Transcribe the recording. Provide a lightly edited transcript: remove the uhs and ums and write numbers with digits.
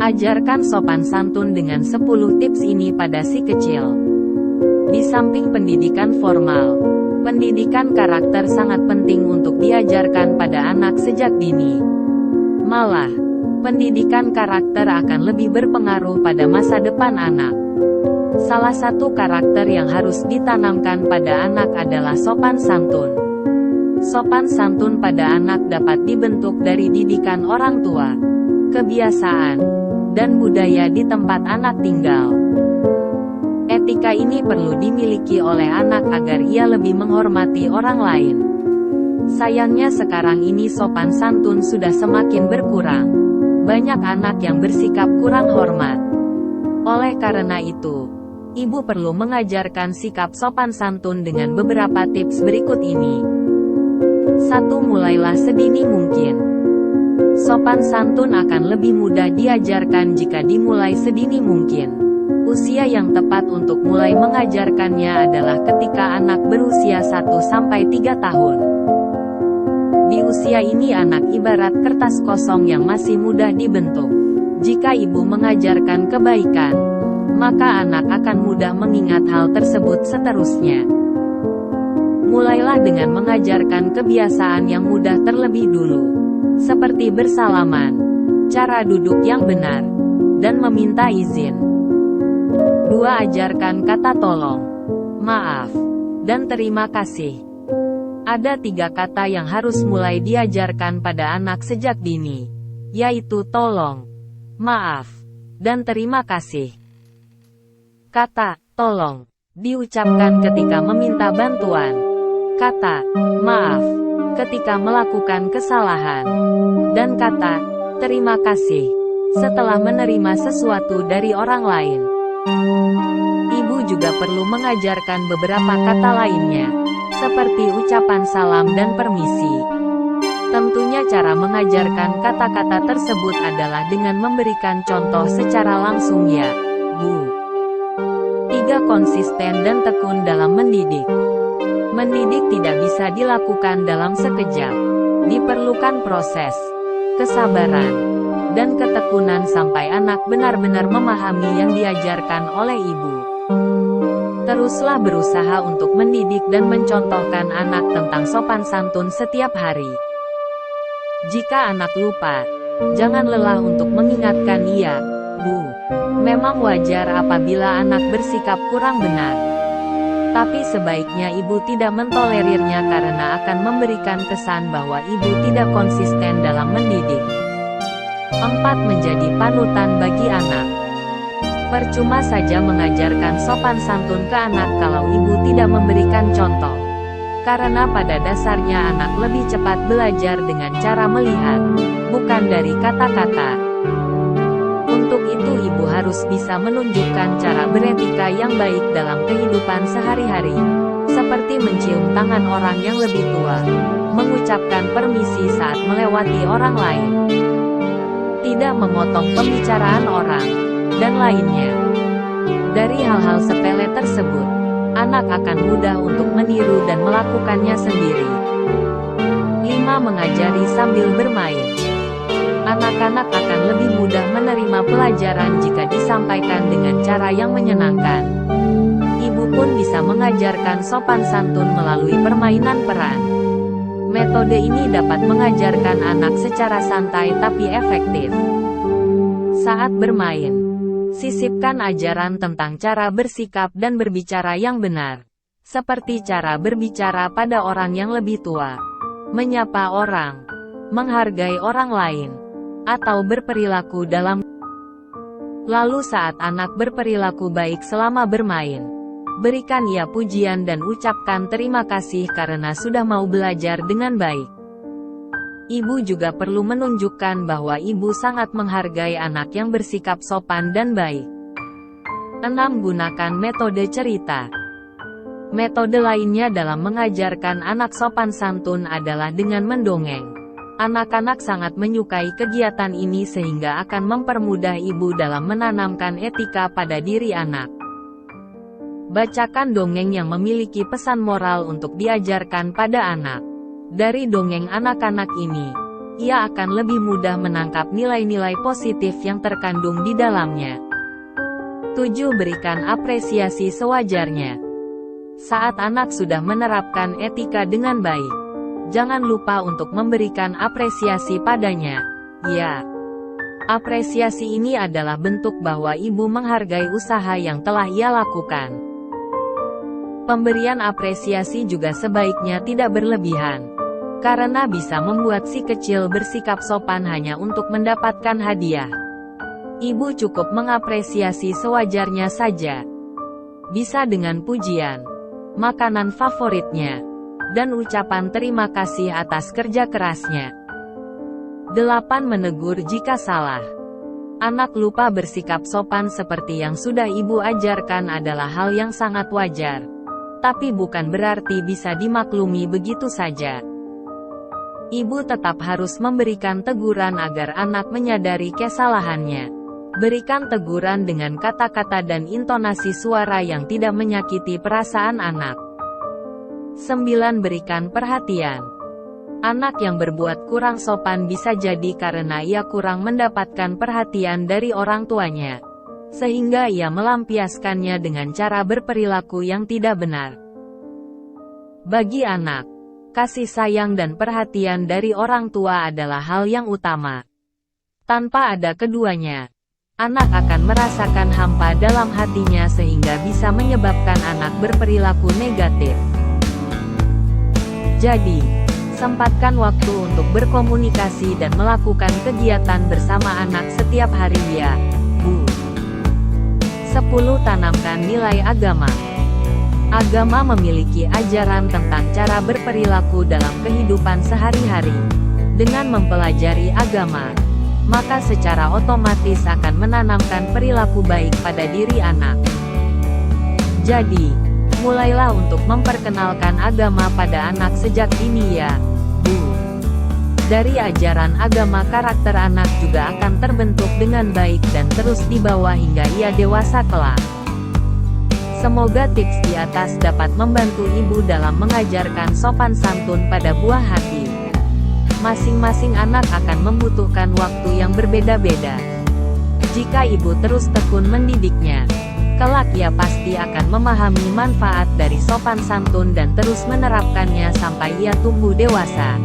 Ajarkan sopan santun dengan 10 tips ini pada si kecil. Di samping pendidikan formal, pendidikan karakter sangat penting untuk diajarkan pada anak sejak dini. Malah, pendidikan karakter akan lebih berpengaruh pada masa depan anak. Salah satu karakter yang harus ditanamkan pada anak adalah sopan santun. Sopan santun pada anak dapat dibentuk dari didikan orang tua, kebiasaan, dan budaya di tempat anak tinggal. Etika ini perlu dimiliki oleh anak agar ia lebih menghormati orang lain. Sayangnya sekarang ini sopan santun sudah semakin berkurang. Banyak anak yang bersikap kurang hormat. Oleh karena itu, ibu perlu mengajarkan sikap sopan santun dengan beberapa tips berikut ini. 1. Mulailah sedini mungkin. Sopan santun akan lebih mudah diajarkan jika dimulai sedini mungkin. Usia yang tepat untuk mulai mengajarkannya adalah ketika anak berusia 1-3 tahun. Di usia ini anak ibarat kertas kosong yang masih mudah dibentuk. Jika ibu mengajarkan kebaikan, maka anak akan mudah mengingat hal tersebut seterusnya. Mulailah dengan mengajarkan kebiasaan yang mudah terlebih dulu, seperti bersalaman, cara duduk yang benar, dan meminta izin. 2. Ajarkan kata tolong, maaf, dan terima kasih. Ada 3 kata yang harus mulai diajarkan pada anak sejak dini, yaitu tolong, maaf, dan terima kasih. Kata tolong diucapkan ketika meminta bantuan. Kata maaf ketika melakukan kesalahan. Dan kata terima kasih setelah menerima sesuatu dari orang lain. Ibu juga perlu mengajarkan beberapa kata lainnya, seperti ucapan salam dan permisi. Tentunya cara mengajarkan kata-kata tersebut adalah dengan memberikan contoh secara langsung ya, Bu. 3. Konsisten dan tekun dalam mendidik. Mendidik tidak bisa dilakukan dalam sekejap. Diperlukan proses, kesabaran, dan ketekunan sampai anak benar-benar memahami yang diajarkan oleh ibu. Teruslah berusaha untuk mendidik dan mencontohkan anak tentang sopan santun setiap hari. Jika anak lupa, jangan lelah untuk mengingatkan ia, Bu. Memang wajar apabila anak bersikap kurang benar. Tapi sebaiknya ibu tidak mentolerirnya karena akan memberikan kesan bahwa ibu tidak konsisten dalam mendidik. 4. Menjadi panutan bagi anak. Percuma saja mengajarkan sopan santun ke anak kalau ibu tidak memberikan contoh. Karena pada dasarnya anak lebih cepat belajar dengan cara melihat, bukan dari kata-kata. Untuk itu ibu harus bisa menunjukkan cara beretika yang baik dalam kehidupan sehari-hari. Seperti mencium tangan orang yang lebih tua, mengucapkan permisi saat melewati orang lain, tidak memotong pembicaraan orang, dan lainnya. Dari hal-hal sepele tersebut, anak akan mudah untuk meniru dan melakukannya sendiri. 5. Mengajari sambil bermain. Anak-anak akan lebih mudah menerima pelajaran jika disampaikan dengan cara yang menyenangkan. Ibu pun bisa mengajarkan sopan santun melalui permainan peran. Metode ini dapat mengajarkan anak secara santai tapi efektif. Saat bermain, sisipkan ajaran tentang cara bersikap dan berbicara yang benar, seperti cara berbicara pada orang yang lebih tua, menyapa orang, menghargai orang lain, atau berperilaku dalam. Lalu saat anak berperilaku baik selama bermain, berikan ia pujian dan ucapkan terima kasih karena sudah mau belajar dengan baik. Ibu juga perlu menunjukkan bahwa ibu sangat menghargai anak yang bersikap sopan dan baik. 6. Gunakan metode cerita. Metode lainnya dalam mengajarkan anak sopan santun adalah dengan mendongeng. Anak-anak sangat menyukai kegiatan ini sehingga akan mempermudah ibu dalam menanamkan etika pada diri anak. Bacakan dongeng yang memiliki pesan moral untuk diajarkan pada anak. Dari dongeng anak-anak ini, ia akan lebih mudah menangkap nilai-nilai positif yang terkandung di dalamnya. 7. Berikan apresiasi sewajarnya. Saat anak sudah menerapkan etika dengan baik, jangan lupa untuk memberikan apresiasi padanya. Ya, apresiasi ini adalah bentuk bahwa ibu menghargai usaha yang telah ia lakukan. Pemberian apresiasi juga sebaiknya tidak berlebihan, karena bisa membuat si kecil bersikap sopan hanya untuk mendapatkan hadiah. Ibu cukup mengapresiasi sewajarnya saja. Bisa dengan pujian, makanan favoritnya, dan ucapan terima kasih atas kerja kerasnya. 8. Menegur jika salah. Anak lupa bersikap sopan seperti yang sudah ibu ajarkan adalah hal yang sangat wajar, tapi bukan berarti bisa dimaklumi begitu saja. Ibu tetap harus memberikan teguran agar anak menyadari kesalahannya. Berikan teguran dengan kata-kata dan intonasi suara yang tidak menyakiti perasaan anak. 9. Berikan perhatian. Anak yang berbuat kurang sopan bisa jadi karena ia kurang mendapatkan perhatian dari orang tuanya, sehingga ia melampiaskannya dengan cara berperilaku yang tidak benar. Bagi anak, kasih sayang dan perhatian dari orang tua adalah hal yang utama. Tanpa ada keduanya, anak akan merasakan hampa dalam hatinya sehingga bisa menyebabkan anak berperilaku negatif. Jadi, sempatkan waktu untuk berkomunikasi dan melakukan kegiatan bersama anak setiap hari ya, Bu. 10. Tanamkan nilai agama. Agama memiliki ajaran tentang cara berperilaku dalam kehidupan sehari-hari. Dengan mempelajari agama, maka secara otomatis akan menanamkan perilaku baik pada diri anak. Jadi, mulailah untuk memperkenalkan agama pada anak sejak dini ya, Bu. Dari ajaran agama karakter anak juga akan terbentuk dengan baik dan terus dibawa hingga ia dewasa kelak. Semoga tips di atas dapat membantu ibu dalam mengajarkan sopan santun pada buah hati. Masing-masing anak akan membutuhkan waktu yang berbeda-beda. Jika ibu terus tekun mendidiknya, kelak ia pasti akan memahami manfaat dari sopan santun dan terus menerapkannya sampai ia tumbuh dewasa.